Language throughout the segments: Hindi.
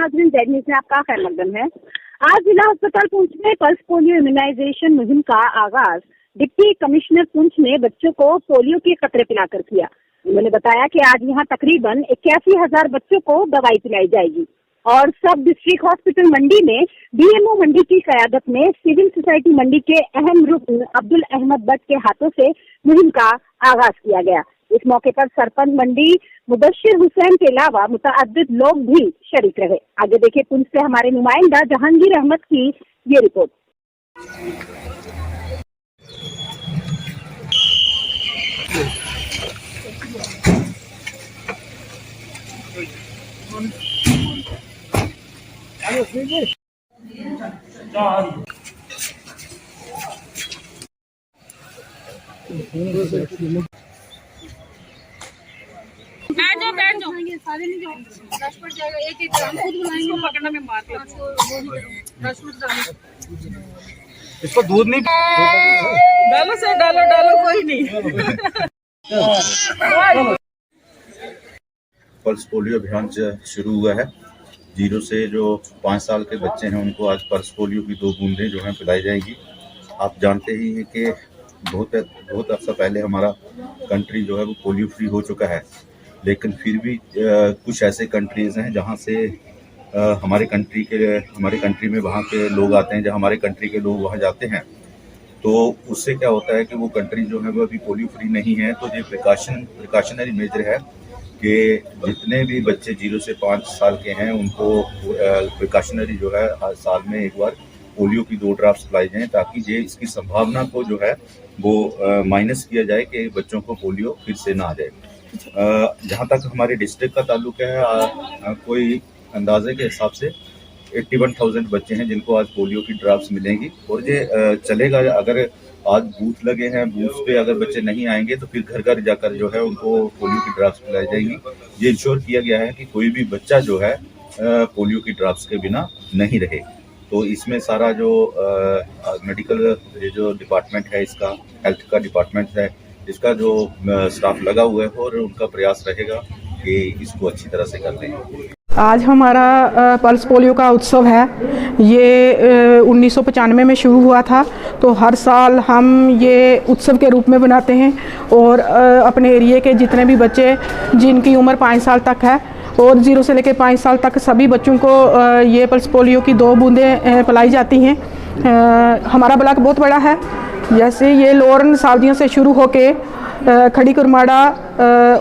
नाज़रीन, जेड न्यूज़ में आपका खैर मकदम है। आज जिला अस्पताल पुंछ में पल्स पोलियो इम्यूनाइजेशन मुहिम का आगाज डिप्टी कमिश्नर पुंछ ने बच्चों को पोलियो के कतरे पिलाकर किया। उन्होंने बताया कि आज यहाँ तकरीबन 81,000 बच्चों को दवाई पिलाई जाएगी और सब डिस्ट्रिक्ट हॉस्पिटल मंडी में डीएमओ मंडी की क़यादत में सिविल सोसाइटी मंडी के अहम रुकन अब्दुल अहमद भट्ट के हाथों से मुहिम का आगाज किया गया। इस मौके पर सरपंच मंडी मुबश्शिर हुसैन के अलावा मुतअद्दिद लोग भी शरीक रहे। आगे देखिए पुंछ से हमारे नुमाइंदा जहांगीर अहमद की ये रिपोर्ट। बैठ जाओ सारे नहीं जाओ, रश पड़ जाएगा। एक हम खुद बुलाएंगे, पकड़ना में मार रश पड़ जाएगा। इसको दूध नहीं डालो सर, डालो कोई नहीं। पल्स पोलियो अभियान शुरू हुआ है। 0 से जो 5 साल के बच्चे हैं उनको आज पल्स पोलियो की 2 बूंदें जो हैं पिलाई जाएंगी। आप जानते ही हैं कि बहुत अर्सा पहले हमारा कंट्री जो है वो पोलियो फ्री हो चुका है, लेकिन फिर भी कुछ ऐसे कंट्रीज़ हैं जहाँ से हमारे कंट्री में वहाँ के लोग आते हैं, जहाँ हमारे कंट्री के लोग वहाँ जाते हैं, तो उससे क्या होता है कि वो कंट्री जो है वो अभी पोलियो फ्री नहीं है। तो ये प्रिकॉशनरी मेजर है कि जितने भी बच्चे 0 से 5 साल के हैं उनको प्रिकॉशनरी जो है हर साल में एक बार पोलियो की 2 ड्रॉप्स पिलाई जाएँ, ताकि ये इसकी संभावना को जो है वो माइनस किया जाए कि बच्चों को पोलियो फिर से ना आ जाए। जहाँ तक हमारे डिस्ट्रिक्ट का ताल्लुक है, कोई अंदाजे के हिसाब से 81,000 बच्चे हैं जिनको आज पोलियो की ड्रॉप्स मिलेंगी और ये चलेगा। अगर आज बूथ लगे हैं, बूथ पे अगर बच्चे नहीं आएंगे तो फिर घर घर जाकर जो है उनको पोलियो की ड्रॉप्स पिलाई जाएंगी। ये इंश्योर किया गया है कि कोई भी बच्चा जो है पोलियो की ड्रॉप्स के बिना नहीं रहे। तो इसमें सारा जो मेडिकल ये जो डिपार्टमेंट है, इसका हेल्थ का डिपार्टमेंट है, इसका जो स्टाफ लगा हुआ है और उनका प्रयास रहेगा कि इसको अच्छी तरह से कर लें। आज हमारा पल्स पोलियो का उत्सव है। ये 1995 में शुरू हुआ था, तो हर साल हम ये उत्सव के रूप में बनाते हैं और अपने एरिया के जितने भी बच्चे जिनकी उम्र 5 साल तक है और 0 से लेकर 5 साल तक सभी बच्चों को ये पल्स पोलियो की 2 बूंदें पिलाई जाती हैं। हमारा ब्लॉक बहुत बड़ा है, जैसे ये लोरन सावदियों से शुरू होके खड़ी कुरमाड़ा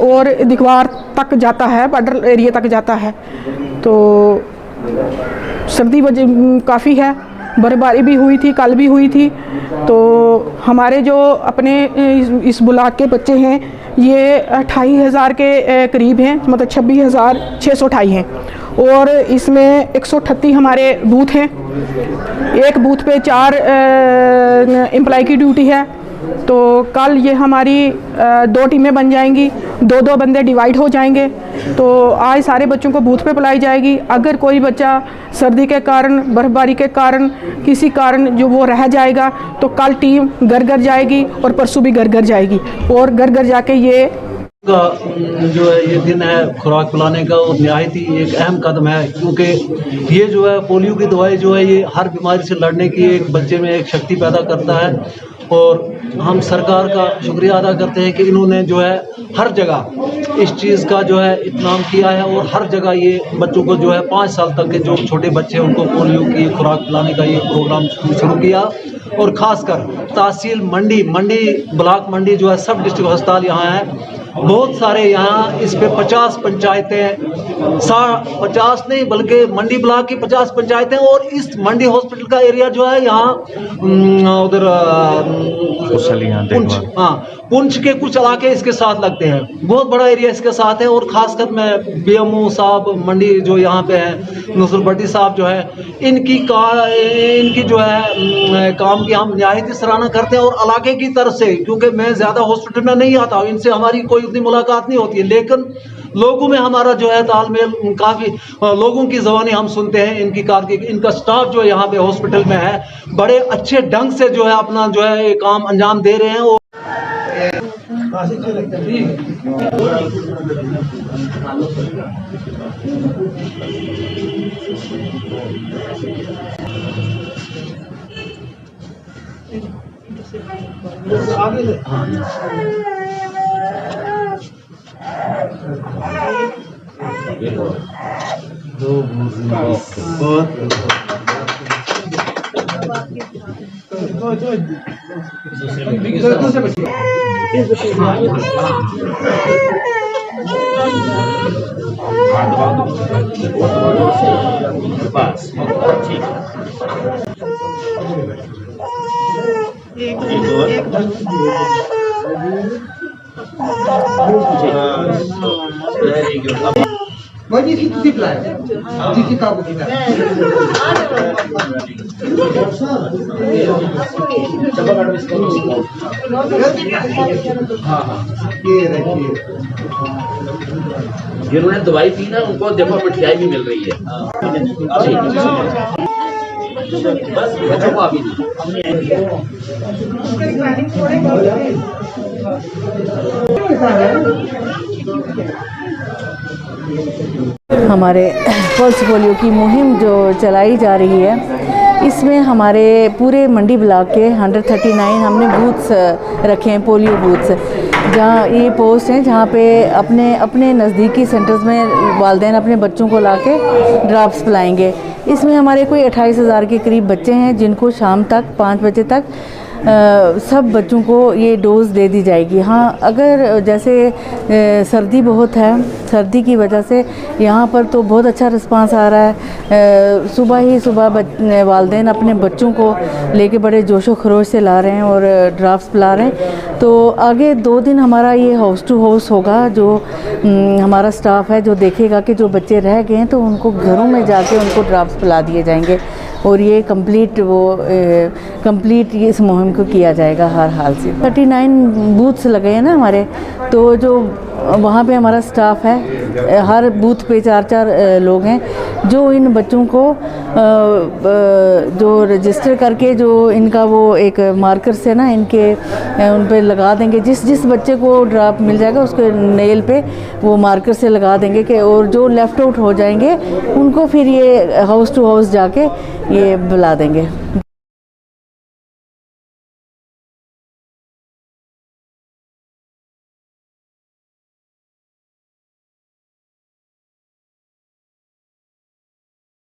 और दिखवार तक जाता है, बॉर्डर एरिया तक जाता है। तो सर्दी काफ़ी है, बर्फबारी भी हुई थी, कल भी हुई थी। तो हमारे जो अपने इस ब्लॉक के बच्चे हैं ये 28,000 के करीब हैं, मतलब 26,628 हैं और इसमें 138 हमारे बूथ हैं। एक बूथ पे 4 एम्प्लॉय की ड्यूटी है। तो कल ये हमारी 2 टीमें बन जाएंगी, 2-2 बंदे डिवाइड हो जाएंगे। तो आज सारे बच्चों को बूथ पे पिलाई जाएगी। अगर कोई बच्चा सर्दी के कारण, बर्फबारी के कारण, किसी कारण जो वो रह जाएगा तो कल टीम घर घर जाएगी और परसों भी घर घर जाएगी और घर घर जाके ये का जो है ये दिन है खुराक पिलाने का और निहायत ही एक अहम कदम है, क्योंकि ये जो है पोलियो की दवाई जो है ये हर बीमारी से लड़ने की एक बच्चे में एक शक्ति पैदा करता है। और हम सरकार का शुक्रिया अदा करते हैं कि इन्होंने जो है हर जगह इस चीज़ का जो है इत्मीनान किया है और हर जगह ये बच्चों को जो है 5 साल तक के जो छोटे बच्चे हैं उनको पोलियो की खुराक पिलाने का ये प्रोग्राम शुरू किया। और ख़ासकर तहसील मंडी ब्लॉक मंडी जो है सब डिस्ट्रिक्ट अस्पताल यहाँ है, बहुत सारे यहाँ इस पे 50 पंचायतें 50 नहीं बल्कि मंडी ब्लॉक की 50 पंचायतें और इस मंडी हॉस्पिटल का एरिया जो है यहाँ उधर पुंछ के कुछ इलाके इसके साथ लगते हैं, बहुत बड़ा एरिया इसके साथ है। और खासकर मैं बीएमओ साहब मंडी जो यहाँ पे हैं नसर भट्टी साहब जो है इनकी जो है काम की हम निहायत ही सराहना करते हैं। और इलाके की तरफ से, क्योंकि मैं ज़्यादा हॉस्पिटल में नहीं आता हूँ, इनसे हमारी कोई उतनी मुलाकात नहीं होती है, लेकिन लोगों में हमारा जो है तालमेल काफ़ी, लोगों की ज़बानी हम सुनते हैं। इनका स्टाफ जो यहाँ पे हॉस्पिटल में है बड़े अच्छे ढंग से जो है अपना जो है काम अंजाम दे रहे हैं। वही जी किसी प्लान जी की काबू की ये रखिए जिन्होंने दवाई पी ना उनको देखो मिठाई भी मिल रही है। बस बच्चों को अभी हमारे पल्स पोलियो की मुहिम जो चलाई जा रही है, इसमें हमारे पूरे मंडी ब्लॉक के 139 हमने बूथ्स रखे हैं, पोलियो बूथ्स, जहाँ ये पोस्ट हैं जहाँ पे अपने नज़दीकी सेंटर्स में वालिदैन अपने बच्चों को लाके ड्रॉप्स पिलाएंगे। इसमें हमारे कोई 28,000 के करीब बच्चे हैं जिनको शाम तक 5 बजे तक सब बच्चों को ये डोज़ दे दी जाएगी। हाँ, अगर जैसे सर्दी बहुत है, सर्दी की वजह से यहाँ पर तो बहुत अच्छा रिस्पांस आ रहा है। सुबह ही सुबह वालिदैन अपने बच्चों को लेके बड़े जोशो खरोश से ला रहे हैं और ड्राफ्ट्स पिला रहे हैं। तो आगे 2 दिन हमारा ये हाउस टू हाउस होगा, जो हमारा स्टाफ है जो देखेगा कि जो बच्चे रह गए हैं तो उनको घरों में जाके उनको ड्राफ्ट्स पिला दिए जाएंगे और ये कंप्लीट इस मुहिम को किया जाएगा हर हाल से। 39 बूथ्स लगे हैं ना हमारे, तो जो वहाँ पे हमारा स्टाफ है, हर बूथ पे 4-4 लोग हैं जो इन बच्चों को जो रजिस्टर करके जो इनका वो एक मार्कर से ना इनके उन पे लगा देंगे। जिस बच्चे को ड्रॉप मिल जाएगा उसके नेल पे वो मार्कर से लगा देंगे कि, और जो लेफ़्ट आउट हो जाएंगे उनको फिर ये हाउस टू हाउस जाके ये बुला देंगे।